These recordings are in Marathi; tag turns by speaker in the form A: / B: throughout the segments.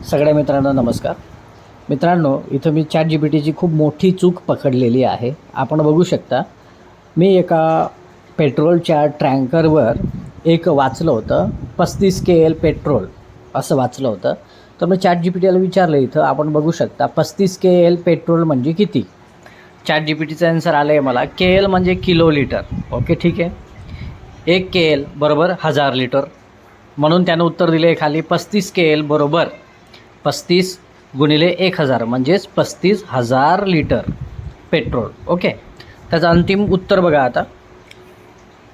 A: सगळ्या मित्रांना नमस्कार. मित्रांनो, इथं मी ChatGPTची खूप मोठी चूक पकडलेली आहे. आपण बघू शकता, मी एका पेट्रोलच्या टँकरवर एक वाचलं होतं 35 KL पेट्रोल असं वाचलं होतं. तर मी ChatGPTला विचारलं, इथं आपण बघू शकता 35 KL पेट्रोल म्हणजे किती. ChatGPTचं आन्सर आलं आहे मला, KL म्हणजे किलो लिटर. ओके, ठीक आहे. 1 KL बरोबर 1000 लिटर. म्हणून त्यानं उत्तर दिले आहे खाली 35 KL बरोबर 35 गुणिले 1000 म्हणजेच 35,000 लिटर पेट्रोल. ओके, त्याचं अंतिम उत्तर बघा आता.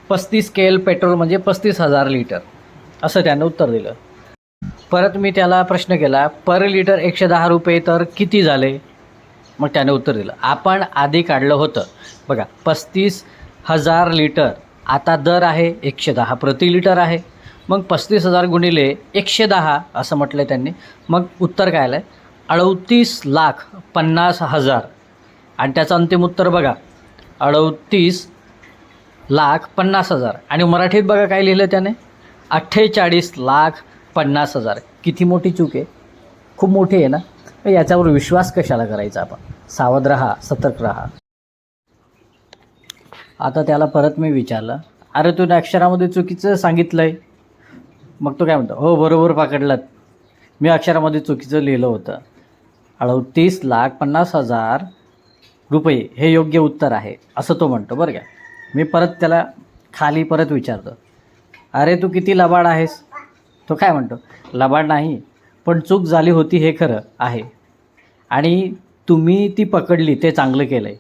A: 35 KL पेट्रोल म्हणजे 35,000 लिटर असं त्यानं उत्तर दिलं. परत मी त्याला प्रश्न केला, पर लिटर 110 रुपये तर किती झाले. मग त्याने उत्तर दिलं. आपण आधी काढलं होतं बघा 35,000 लिटर, आता दर आहे 110 प्रति लिटर आहे. मग 35,000 गुणिले 110 असं म्हटलं आहे त्यांनी. मग उत्तर काय आलं आहे 38,50,000 आणि त्याचं अंतिम उत्तर बघा 38,50,000 आणि मराठीत बघा काय लिहिलं त्याने 48,50,000. किती मोठी चूक आहे, खूप मोठी आहे ना. याच्यावर विश्वास कशाला करायचा. आपण सावध राहा, सतर्क राहा. आता त्याला परत मी विचारलं, अरे तू अक्षरामध्ये चुकीचं सांगितलं आहे. मग तो काय म्हणतो, हो बरोबर पकडलात, मी अक्षरामध्ये चुकीचं लिहिलं होतं. 38,50,000 रुपये हे योग्य उत्तर आहे असं तो म्हणतो बरं का. मी परत त्याला खाली परत विचारतो, अरे तू किती लबाड आहेस. तो काय म्हणतो, लबाड नाही, पण चूक झाली होती हे खरं आहे आणि तुम्ही ती पकडली ते चांगलं केलं आहे.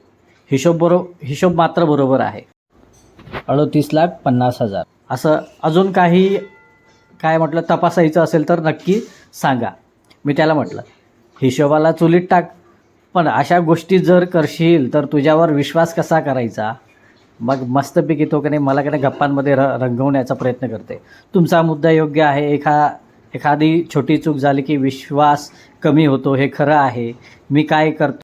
A: हिशोब मात्र बरोबर आहे. 38,50,000 असं अजून काही काय म्हटलं तपासायचं असेल तर नक्की सांगा. मी त्याला म्हटलं, हिशोबाला चुलीत टाक, पण अशा गोष्टी जर करशील तर तुझ्यावर विश्वास कसा करायचा. मग मस्तपैकी तो की नाही मला की नाही गप्पांमध्ये रंगवण्याचा प्रयत्न करते. तुमचा मुद्दा योग्य आहे. एखादी छोटी चूक झाली की विश्वास कमी होतो हे खरं आहे. मी काय करतो